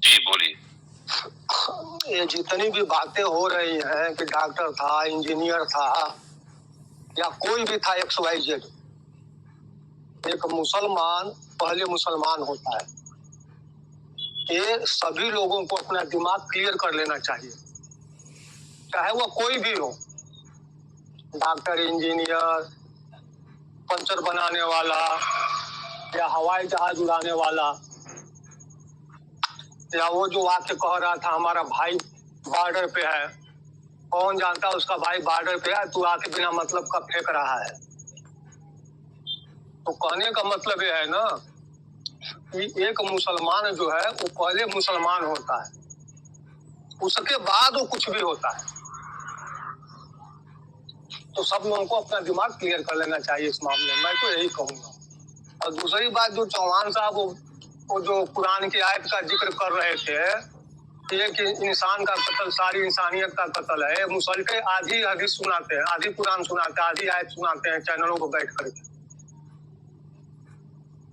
जी बोलिए। ये जितनी भी बातें हो रही हैं कि डॉक्टर था, इंजीनियर था या कोई भी था XYZ, एक मुसलमान पहले मुसलमान होता है। ये सभी लोगों को अपना दिमाग क्लियर कर लेना चाहिए, चाहे वो कोई भी हो, डॉक्टर, इंजीनियर, पंचर बनाने वाला या हवाई जहाज उड़ाने वाला, या वो जो वाक्य कह रहा था हमारा भाई बॉर्डर पे है, कौन जानता उसका भाई बॉर्डर पे है, तू आके बिना मतलब का फेंक रहा है। तो कहने का मतलब ये है ना कि एक मुसलमान जो है वो पहले मुसलमान होता है, उसके बाद वो कुछ भी होता है। तो सब लोगों को अपना दिमाग क्लियर कर लेना चाहिए इस मामले में, मैं तो यही कहूंगा। और दूसरी बात, जो चौहान साहब वो जो कुरान की आयत का जिक्र कर रहे थे कि इंसान का कत्ल सारी इंसानियत का कत्ल है, मुसलके आधी हदीस सुनाते हैं, आधी कुरान सुनाते हैं, आधी आयत सुनाते हैं चैनलों को बैठ करके।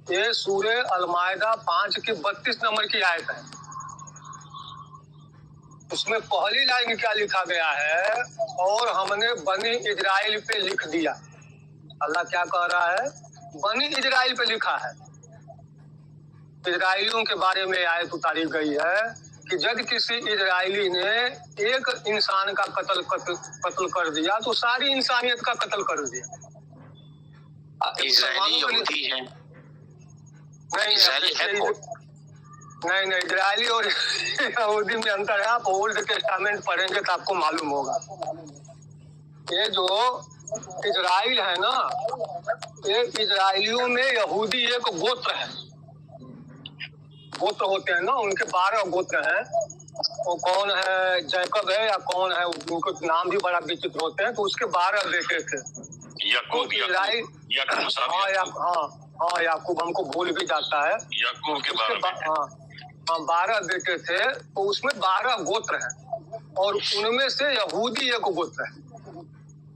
ये सूरे अल-माइदा 5 की 32 नंबर की आयत है। उसमें पहली लाइन क्या लिखा गया है, और हमने बनी इजराइल पे लिख दिया। अल्लाह क्या कह रहा है, बनी इजराइल पे लिखा है। इजराइलियों के बारे में आयत उतारी गई है कि जब किसी इजराइली ने एक इंसान का कत्ल कर दिया तो सारी इंसानियत का कत्ल कर दिया। इजरायली यहूदी है? नहीं, इजरायली और यहूदी में अंतर है। आप ओल्ड टेस्टामेंट पढ़ेंगे तो आपको मालूम होगा। ये जो इजराइल है ना, ये इजराइलियों में यहूदी एक गोत्र है। गोत्र होते हैं ना, उनके 12 गोत्र हैं। वो कौन है, जैकब है या कौन है, उनके नाम भी बड़ा विचित्र होते हैं। तो उसके 12 बेटे थे। याकूब, हाँ, याकूब हमको भूल भी जाता है। याकूब के 12 बेटे थे। तो उसमें 12 गोत्र हैं, और उनमें से यहूदी एक गोत्र है।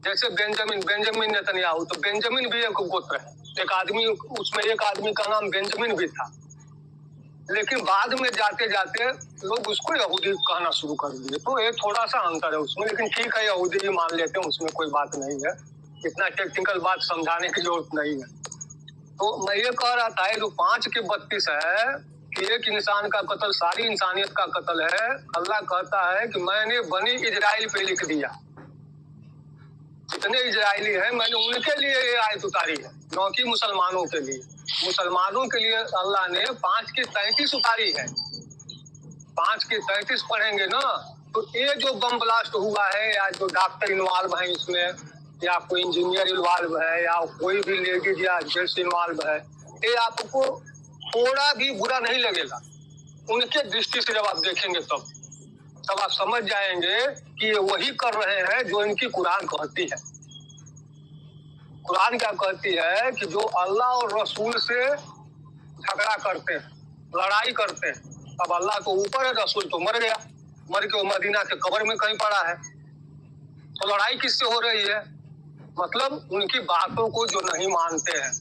जैसे बेंजामिन नेतन्याहू, तो बेंजामिन भी एक गोत्र है। एक आदमी, उसमें एक आदमी का नाम बेंजामिन भी था, लेकिन बाद में जाते जाते लोग उसको यहूदी कहना शुरू कर दिए। तो ये थोड़ा सा अंतर है उसमें, लेकिन ठीक है, यहूदी भी मान लेते हैं, उसमें कोई बात नहीं है। इतना टेक्निकल बात समझाने की जरूरत नहीं है। तो मैं ये कह रहा था, जो 5 की 32 है कि एक इंसान का कत्ल सारी इंसानियत का कत्ल है। अल्लाह कहता है कि मैंने बनी इजराइल पे लिख दिया। जितने इजराइली हैं मैंने उनके लिए ये आयत उतारी है, न कि मुसलमानों के लिए। मुसलमानों के लिए अल्लाह ने 5 की 33 उतारी है। 5 की 33 पढ़ेंगे ना, तो ये जो बम ब्लास्ट हुआ है, या जो डॉक्टर इन्वॉल्व है इसमें, या कोई इंजीनियर इन्वॉल्व है, या कोई भी लेडीज या जेंट्स इन्वॉल्व है, ये आपको थोड़ा भी बुरा नहीं लगेगा। उनके दृष्टि से जब आप देखेंगे तब आप समझ जाएंगे कि ये वही कर रहे हैं जो इनकी कुरान कहती है। कुरान क्या कहती है कि जो अल्लाह और रसूल से झगड़ा करते हैं, लड़ाई करते हैं, अब अल्लाह तो ऊपर है, रसूल तो मर गया, मर के वो मदीना के कब्र में कहीं पड़ा है। तो लड़ाई किससे हो रही है? मतलब उनकी बातों को जो नहीं मानते हैं,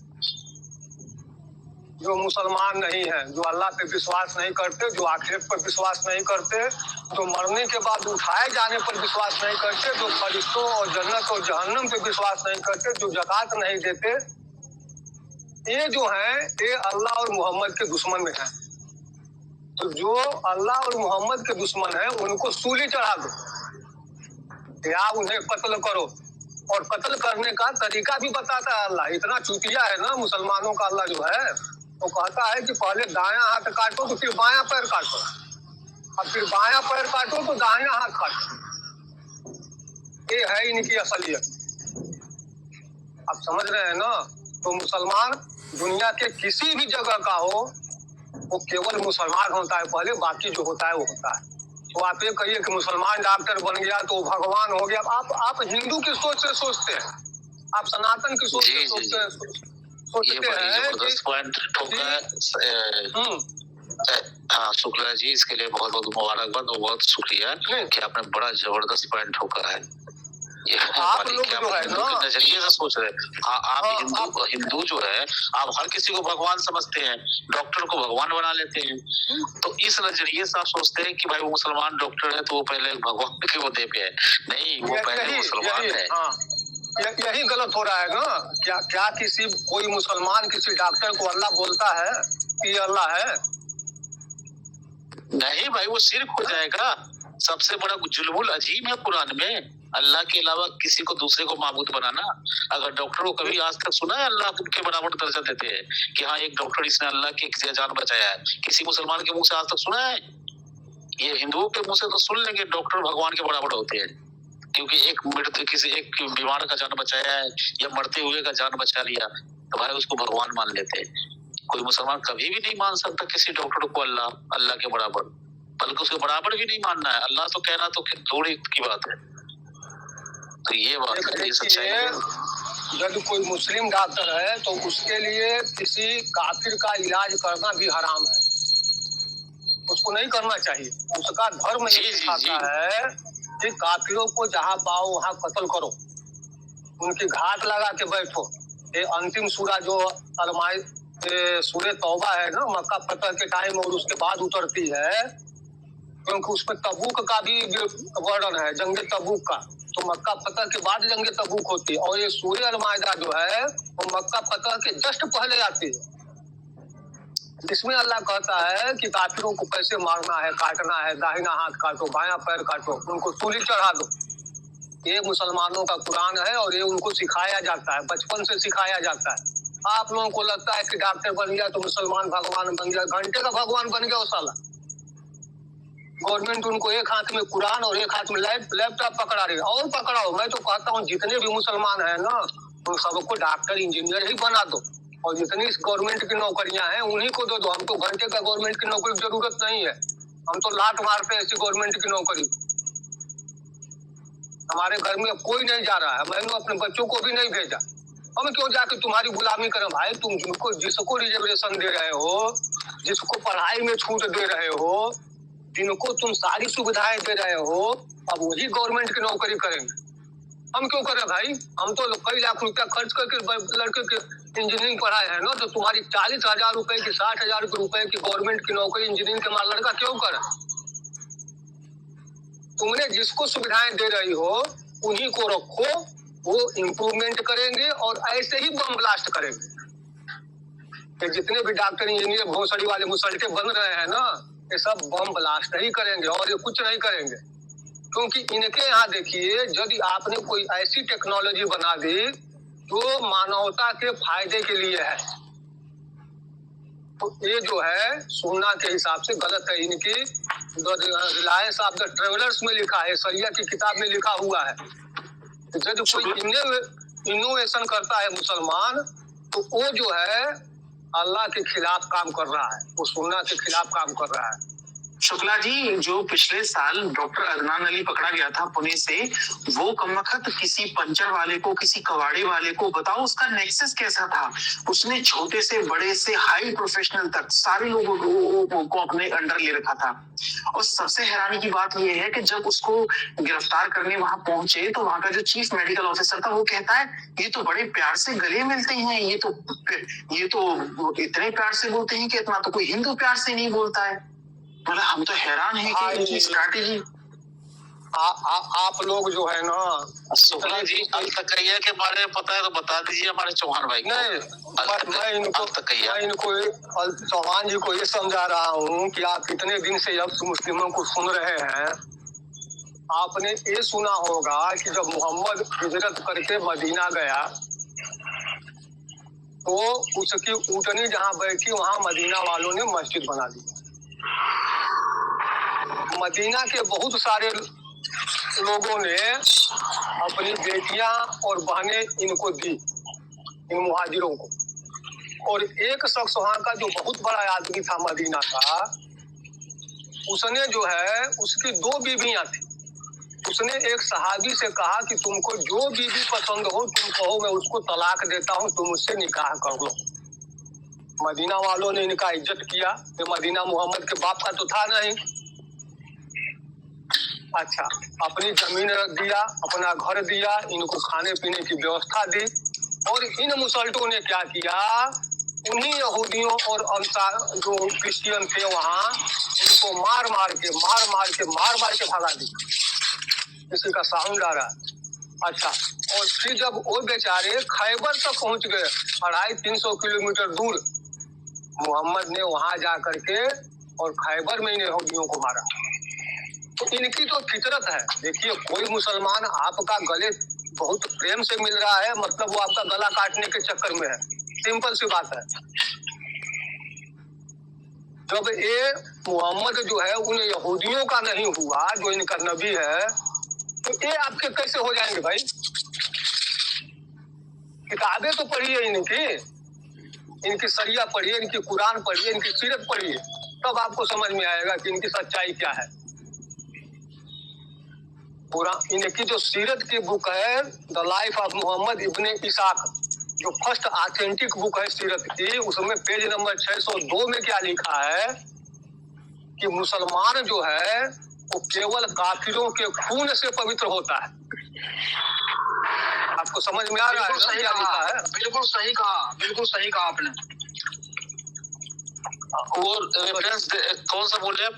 जो मुसलमान नहीं है, जो अल्लाह पे विश्वास नहीं करते, जो आखिरत पर विश्वास नहीं करते, जो मरने के बाद उठाए जाने पर विश्वास नहीं करते, जो फरिश्तों और जन्नत और जहन्नम पे विश्वास नहीं करते, जो ज़कात नहीं देते, ये जो है ये अल्लाह और मोहम्मद के दुश्मन में है। तो जो अल्लाह और मोहम्मद के दुश्मन है उनको सूली चढ़ा दो या उन्हें कत्ल करो। और कत्ल करने का तरीका भी बताता है अल्लाह। इतना चूतिया है ना मुसलमानों का अल्लाह जो है, तो कहता है कि पहले दायां हाथ काटो तो फिर बायां पैर काटो, और फिर बायां पैर काटो तो दायां हाथ काटो। ये है इनकी असलियत। आप समझ रहे हैं ना? तो मुसलमान दुनिया के किसी भी जगह का हो, वो केवल मुसलमान होता है पहले, बाकी जो होता है वो होता है। तो आप ये कहिए कि मुसलमान डॉक्टर बन गया तो भगवान हो गया। आप हिंदू की सोच से सोचते हैं, आप सनातन की सोच से सोचते हैं हाँ शुक्ला जी, इसके लिए बहुत बहुत मुबारकबाद और बहुत शुक्रिया कि आपने बड़ा जबरदस्त पॉइंट ठोका है। आप लोग जो है ना नजरिए से सोच रहे हैं। आप हिंदू जो है, आप हर किसी को भगवान समझते हैं, डॉक्टर को भगवान बना लेते हैं। तो इस नजरिए से आप सोचते हैं कि भाई वो मुसलमान डॉक्टर है तो वो पहले भगवान के वो दे पे है। नहीं, वो पहले मुसलमान है। यही गलत हो रहा है ना। क्या किसी कोई मुसलमान किसी डॉक्टर को अल्लाह बोलता है कि ये अल्लाह है? नहीं भाई, वो शिर्क हो जाएगा। सबसे बड़ा जुल्मुल अजीम है कुरान में, अल्लाह के अलावा किसी को दूसरे को माबूद बनाना। अगर डॉक्टर को कभी आज तक सुना है अल्लाह के बराबर दर्जा देते हैं कि हाँ एक डॉक्टर इसने अल्लाह की किसी जान बचाया है? किसी मुसलमान के मुंह से आज तक सुना है? ये हिंदुओं के मुंह से तो सुन लेंगे डॉक्टर भगवान के बराबर होते हैं, क्योंकि किसी एक बीमार का जान बचाया है या मरते हुए का जान बचा लिया तो भाई उसको भगवान मान लेते हैं। कोई मुसलमान कभी भी नहीं मान सकता किसी डॉक्टर को अल्लाह के बराबर, बल्कि उसके बराबर भी नहीं मानना है। अल्लाह तो कहना तो थोड़ी की बात है। तो ये बात है, ये सच्चाई है। जब कोई मुस्लिम डॉक्टर है तो उसके लिए किसी काफिर का इलाज करना भी हराम है, उसको नहीं करना चाहिए। उसका धर्म ये सिखाता है कि काफिरों को जहाँ पाओ वहाँ कत्ल करो, उनकी घात लगा के बैठो। ये अंतिम सूरा जो सूरे तौबा है ना, मक्का फतह के टाइम और उसके बाद उतरती है, क्योंकि उसमें तबूक का भी वर्णन है, जंग तबूक का। तो मक्का फतह के बाद जंग तबूक होती है, और ये सूरे अल-माइदा जो है वो मक्का फतह के जस्ट पहले आती है, जिसमें अल्लाह कहता है कि काफिरों को कैसे मारना है, काटना है, दाहिना हाथ काटो, बायां पैर काटो, उनको सूली चढ़ा दो। ये मुसलमानों का कुरान है और ये उनको सिखाया जाता है, बचपन से सिखाया जाता है। आप लोगों को लगता है कि डॉक्टर बन गया तो मुसलमान भगवान बन गया, घंटे का भगवान बन गया वो साला। गवर्नमेंट उनको एक हाथ में कुरान और एक हाथ में लैपटॉप पकड़ा रही है। और पकड़ाओ, मैं तो कहता हूँ जितने भी मुसलमान है ना उन सबको डॉक्टर इंजीनियर ही बना दो, और जितनी गवर्नमेंट की नौकरियां हैं उन्हीं को दे दो। हमको घंटे का गवर्नमेंट की नौकरी की जरूरत नहीं है, हम तो लात मारते हैं ऐसी गवर्नमेंट की नौकरी। हमारे घर में कोई नहीं जा रहा है, मैंने अपने बच्चों को भी नहीं भेजा। हम क्यों जाके तुम्हारी गुलामी करें भाई? तुम जिसको रिजर्वेशन दे रहे हो, जिसको पढ़ाई में छूट दे रहे हो, जिनको तुम सारी सुविधाएं दे रहे हो, अब वही गवर्नमेंट की नौकरी करेंगे। हम क्यों करें भाई? हम तो कई लाख रुपया खर्च करके लड़के के इंजीनियरिंग पढ़ाए हैं ना, तो तुम्हारी 40,000 रुपए की 60,000 रुपए की गवर्नमेंट की नौकरी इंजीनियरिंग के माल लड़का क्यों करे? तुमने जिसको सुविधाएं दे रही हो उन्हीं को रखो, वो इम्प्रूवमेंट करेंगे और ऐसे ही बम ब्लास्ट करेंगे। कि जितने भी डॉक्टर इंजीनियर भोसड़ी वाले मुसल्टे बन रहे हैं ना, ये सब बम ब्लास्ट ही करेंगे और ये कुछ नहीं करेंगे। क्योंकि इनके यहाँ देखिए, यदि आपने कोई ऐसी टेक्नोलॉजी बना दी जो मानवता के फायदे के लिए है, तो ये जो है सुन्ना के हिसाब से गलत है। इनकी रिलायंस ऑफ द ट्रेवलर्स में लिखा है, सरिया की किताब में लिखा हुआ है, यदि कोई इनोवेशन करता है मुसलमान तो वो जो है अल्लाह के खिलाफ काम कर रहा है, वो सुन्ना के खिलाफ काम कर रहा है। शुक्ला जी, जो पिछले साल डॉक्टर अदनान अली पकड़ा गया था पुणे से, वो कमबख्त किसी पंचर वाले को, किसी कबाड़ी वाले को, बताओ उसका नेक्सस कैसा था? उसने छोटे से बड़े से हाई प्रोफेशनल तक सारे लोगों को अपने अंडर ले रखा था। और सबसे हैरानी की बात यह है कि जब उसको गिरफ्तार करने वहां पहुंचे तो वहां का जो चीफ मेडिकल ऑफिसर था वो कहता है ये तो बड़े प्यार से गले मिलते हैं, ये तो इतने प्यार से बोलते हैं कि इतना तो कोई हिंदू प्यार से नहीं बोलता है। मतलब हम तो हैरान हैं कि इनकी स्ट्रैटेजी। आप लोग जो है ना, शुक्ला जी अल-तकैया के बारे में पता है तो बता दीजिए हमारे चौहान भाई को। नहीं, मैं इनको चौहान जी को ये समझा रहा हूँ कि आप कितने दिन से अब मुस्लिमों को सुन रहे हैं। आपने ये सुना होगा कि जब मोहम्मद हिजरत करके मदीना गया तो उसकी ऊँटनी जहाँ बैठी वहाँ मदीना वालों ने मस्जिद बना दी। मदीना के बहुत सारे लोगों ने अपनी बेटियां और बहनें इनको दी, इन मुहाजिरों को। और एक शख्स वहाँ का जो बहुत बड़ा आदमी था मदीना का, उसने जो है उसकी 2 बीवियां थी। उसने एक सहाबी से कहा कि तुमको जो बीवी पसंद हो तुम कहो, मैं उसको तलाक देता हूँ, तुम उससे निकाह कर लो। मदीना वालों ने इनका इज्जत किया। ये मदीना मोहम्मद के बाप का तो था नहीं। अच्छा, अपनी जमीन दिया, अपना घर दिया, इनको खाने पीने की व्यवस्था दी, और इन मुसल्टों ने क्या किया, उन्हीं यहूदियों और अंसार जो क्रिश्चियन थे वहाँ, उनको मार मार के भगा दी। किसी का साउंड आ रहा है। अच्छा, और फिर जब वो बेचारे खैबर तक पहुंच गए, 250-300 किलोमीटर दूर, मोहम्मद ने वहां जा करके और खैबर में इन यहूदियों को मारा। तो इनकी तो फितरत है। देखिए, कोई मुसलमान आपका गले बहुत प्रेम से मिल रहा है, मतलब वो आपका गला काटने के चक्कर में है। सिंपल सी बात है। जब ये मोहम्मद जो है उन यहूदियों का नहीं हुआ, जो इनका नबी है, तो ये आपके कैसे हो जाएंगे भाई? किताबें तो पढ़िए इनकी शरिया पढ़िए, इनकी कुरान पढ़िए, इनकी सीरत पढ़िए, तब आपको समझ में आएगा कि इनकी सच्चाई क्या है। इनकी जो सीरत की बुक है, the life of Muhammad Ibn Ishaq, जो फर्स्ट ऑथेंटिक बुक है सीरत की, उसमें पेज नंबर 602 में क्या लिखा है कि मुसलमान जो है वो केवल काफिरों के खून से पवित्र होता है। आपको समझ में आ रहा है ना क्या लिखा है? बिल्कुल सही कहा आपने। और रेफरेंस कौन सा बोले आप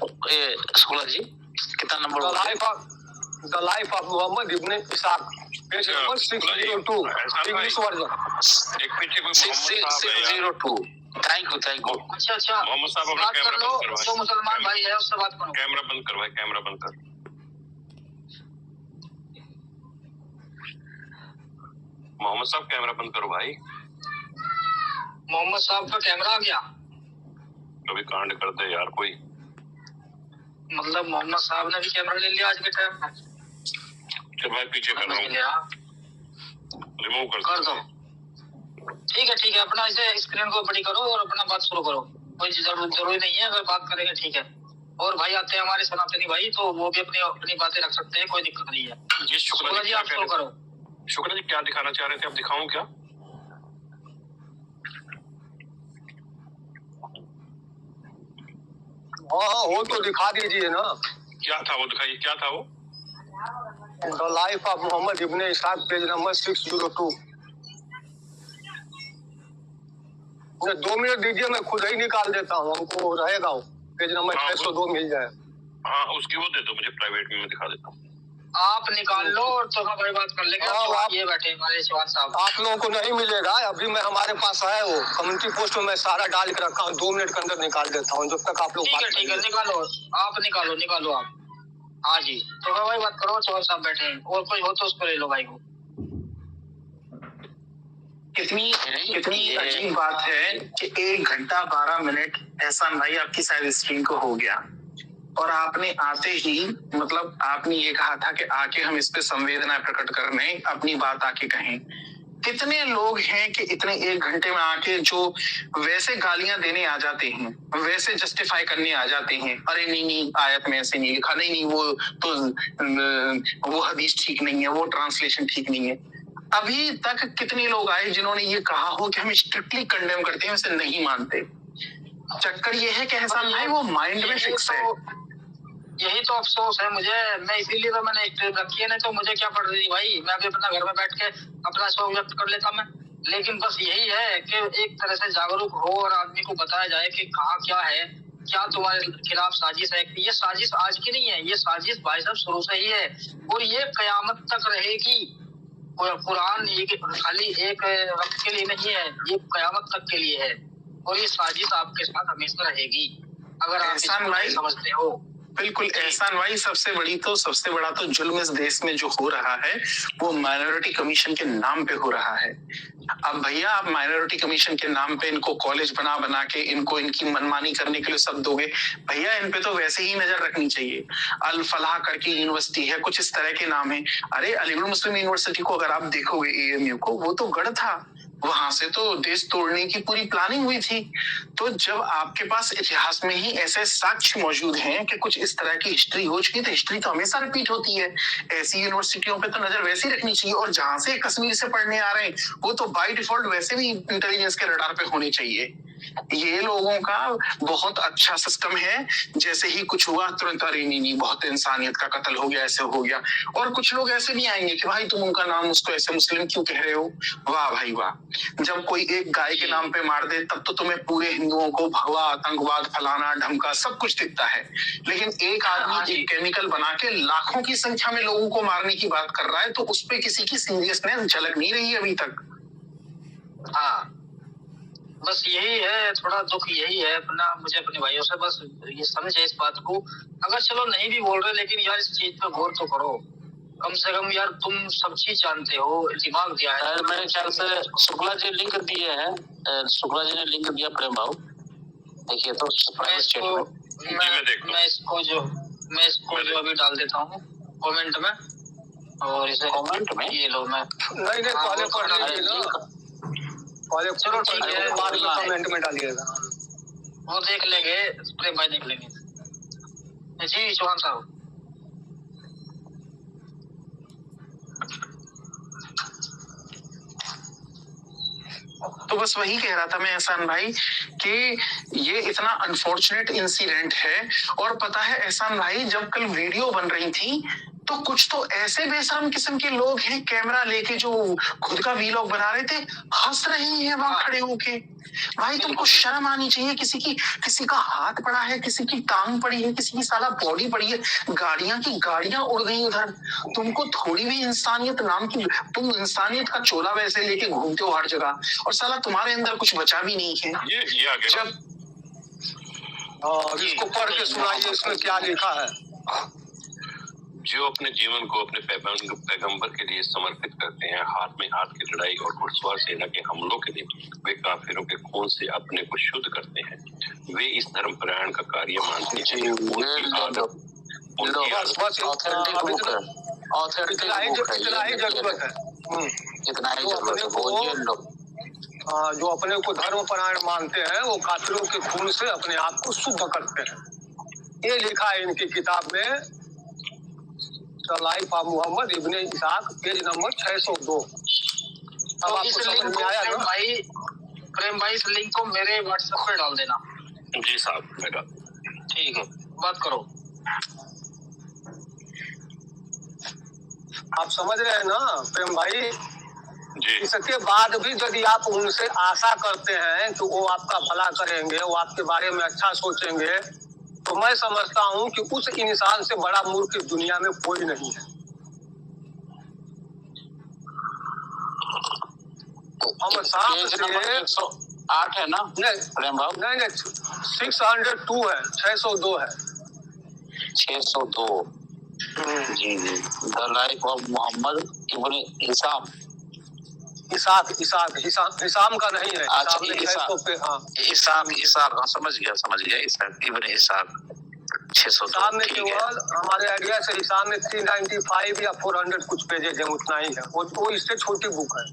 स्कॉलर जी, कितना नंबर? The life of Muhammad Ibn Ishaq, page number 602, English version. एक पीछे कोई 602। Thank you. अच्छा, मोहम्मद साहब बात कर लो, जो मुसलमान भाई है उससे बात करो। कैमरा बंद कर भाई, कैमरा बंद कर। मोहम्मद साहब कैमरा बंद करो भाई। मोहम्मद साहब का कैमरा आ गया। कभी कांड करते यार कोई। मतलब मोहम्मद साहब ने भी कैमरा ले लिया आज के टाइम में। चल भाई, पीछे कर रहा हूँ, रिमूव कर दो। ठीक है, अपना इसे स्क्रीन को बड़ी करो और अपना बात शुरू करो। कोई जरूरी नहीं है, अगर बात करेंगे ठीक है। और भाई आते हैं हमारे सनातनी भाई, तो वो भी अपनी बातें रख सकते हैं, कोई दिक्कत नहीं है। जी शुक्ला जी, आप शुरू करो। शुक्ला जी, क्या दिखाना चाह रहे थे आप? दिखाऊं क्या? हाँ, वो तो दिखा दीजिए ना। क्या था वो? दिखाइए, क्या था वो? The life of Muhammad Ibn Ishaq, page number 602। 2 minute दीजिए, मैं खुद ही निकाल देता हूँ, हमको रहेगा वो। पेज नंबर 602 मिल जाए। हाँ, उसकी वो दे दो मुझे, प्राइवेट में मैं दिखा देता हूँ। आप निकाल लो और तो हम बड़ी बात कर लेंगे। आप ये बैठे हमारे शिवान साहब। आप लोगों को नहीं मिलेगा अभी। मैं हमारे पास है वो कम्युनिटी पोस्ट में, मैं सारा डाल के रखा हूँ। 2 मिनट के अंदर निकाल देता हूँ, जब तक आप लोग। ठीक है, निकालो आप, निकालो आप। हाँ जी, तो भाई बात करो। चौहान साहब बैठे हैं, और कोई हो तो उसको ले लो भाई को। कितनी अजीब बात है कि 1 घंटा 12 मिनट एहसान भाई आपकी शायद स्क्रीन को हो गया, और आपने आते ही मतलब आपने ये कहा था कि आके हम इस पे संवेदना प्रकट करने, अपनी बात आके कहें। कितने लोग हैं कि इतने 1 घंटे में आके जो वैसे गालियां देने आ जाते हैं, वैसे जस्टिफाई करने आ जाते हैं। अरे नहीं आयत में ऐसे नहीं लिखा, नहीं वो तो वो हदीस ठीक नहीं है, वो ट्रांसलेशन ठीक नहीं है। अभी तक कितने लोग आए जिन्होंने ये कहा हो कि हम स्ट्रिक्टली कंडेम करते हैं, उसे नहीं मानते। चक्कर ये है कि एहसान भाई वो माइंड में फिक्स है। यही तो अफसोस है मुझे। मैं इसीलिए तो मैंने एक ट्रेन रखी है, नहीं तो मुझे क्या पड़ रही भाई, मैं भी अपना घर में बैठ के अपना शौक व्यक्त कर लेता मैं। लेकिन बस यही है कि एक तरह से जागरूक हो और आदमी को बताया जाए कि कहाँ क्या है, क्या तुम्हारे खिलाफ साजिश है। ये साजिश आज की नहीं है, ये साजिश भाई साहब शुरू से ही है, और ये कयामत तक रहेगी। कुरान ये खाली एक वक्त के लिए नहीं है, ये कयामत तक के लिए है, और ये साजिश आपके साथ हमेशा रहेगी अगर आप समझते हो। बिल्कुल एहसान भाई, सबसे बड़ा तो जुल्म इस देश में जो हो रहा है वो माइनॉरिटी कमीशन के नाम पे हो रहा है। अब भैया आप माइनॉरिटी कमीशन के नाम पे इनको कॉलेज बना के इनको इनकी मनमानी करने के लिए सब दोगे। भैया इन पे तो वैसे ही नजर रखनी चाहिए। अल फलाह करके यूनिवर्सिटी है, कुछ इस तरह के नाम है। अरे अलीगढ़ मुस्लिम यूनिवर्सिटी को अगर आप देखोगे, AMU को, वो तो गढ़ था, वहां से तो देश तोड़ने की पूरी प्लानिंग हुई थी। तो जब आपके पास इतिहास में ही ऐसे साक्ष्य मौजूद हैं कि कुछ इस तरह की हिस्ट्री हो चुकी, तो हिस्ट्री तो हमेशा रिपीट होती है। ऐसी यूनिवर्सिटियों पे तो नजर वैसे ही रखनी चाहिए, और जहां से कश्मीर से पढ़ने आ रहे हैं वो तो बाय डिफॉल्ट वैसे भी इंटेलिजेंस के रडार पे होने चाहिए। ये लोगों का बहुत अच्छा सिस्टम है, जैसे ही कुछ हुआ तुरंत अरे नहीं बहुत इंसानियत का कत्ल हो गया, ऐसे हो गया। और कुछ लोग ऐसे नहीं आएंगे कि भाई तुम उनका नाम उसको ऐसे मुस्लिम क्यों कह रहे हो। वाह भाई वाह, जब कोई एक गाय के नाम पे मार दे तब तो तुम्हें पूरे हिंदुओं को भगवा, आतंकवाद, फलाना ढमका सब कुछ दिखता है, लेकिन एक आदमी एक केमिकल बना के लाखों की संख्या में लोगों को मारने की बात कर रहा है, तो उस पर किसी की सीरियसनेस झलक नहीं रही है अभी तक। हाँ, बस यही है, थोड़ा दुख यही है अपना, मुझे अपने भाइयों से बस ये समझे इस बात को। अगर चलो नहीं भी बोल रहे, लेकिन यार इस चीज पे गौर तो करो कम से कम। यार तुम सब चीज जानते हो, दिमाग दिया है। मेरे ख्याल से शुक्ला जी लिंक दिए हैं, शुक्ला जी ने लिंक दिया प्रेम भाव, देखिए तो मैं इसको जो अभी डाल देता हूँ कमेंट में, और इसे कमेंट में ये लो। मैं नहीं पहले पढ़ लीजिए ना, पहले चलो ठीक है, बाद में कमेंट में डालिएगा। वो देख लेंगे, प्रेम भाई देख लेंगे जी। चौहान साहब तो बस वही कह रहा था मैं एहसान भाई कि ये इतना अनफॉर्चुनेट इंसिडेंट है। और पता है एहसान भाई, जब कल वीडियो बन रही थी तो कुछ तो ऐसे बेशरम किस्म के लोग हैं कैमरा लेके जो खुद का वीलॉग बना रहे थे, हंस रहे हैं वहां खड़े होके। भाई तुमको शर्म आनी चाहिए। किसी का हाथ पड़ा है, किसी की टांग पड़ी है, किसी की साला बॉडी पड़ी है, गाड़ियां की गाड़ियां उड़ गई उधर। तुमको थोड़ी भी इंसानियत नाम की, तुम इंसानियत का चोला वैसे लेके घूमते हो हर जगह, और साला तुम्हारे अंदर कुछ बचा भी नहीं है। ये आगे जब इसको पढ़ के सुनाइए, इसमें क्या लिखा है। जो अपने जीवन को अपने पैगंबर के लिए समर्पित करते हैं, हाथ में हाथ की लड़ाई और घुड़सवार सेना के हमलों के दिन वे काफिरों के खून से अपने को शुद्ध करते हैं। वे इस धर्म परायण का कार्य मानते हैं। इतना ही जरूरत है। जो अपने को धर्म परायण मानते हैं वो काफिरों के खून से अपने आप को शुद्ध करते हैं। ये लिखा है इनकी किताब में, life of Muhammad Ibn Ishaq, page number 602। अब आपको समझ में आया ना प्रेम भाई? इस लिंक को मेरे व्हाट्सएप पे डाल देना। जी साहब, बेटा ठीक है, बात करो। आप समझ रहे हैं ना प्रेम भाई? जी। इसके बाद भी यदि आप उनसे आशा करते हैं कि वो आपका भला करेंगे, वो आपके बारे में अच्छा सोचेंगे, तो मैं समझता हूं कि उस इंसान से बड़ा मूर्ख इस दुनिया में कोई नहीं है। हम साफ से 108 है ना प्रेम भाव? नहीं 602 है, 602 है। 602 जी। द लाइफ ऑफ मोहम्मद इब्ने हिसाम का नहीं है। इसाक समझ गया इब्ने इसाक 602 में केवल हमारे आइडिया से हिसाम में 395 या 400 कुछ पेजेज है, उतना ही है। वो इससे छोटी बुक है।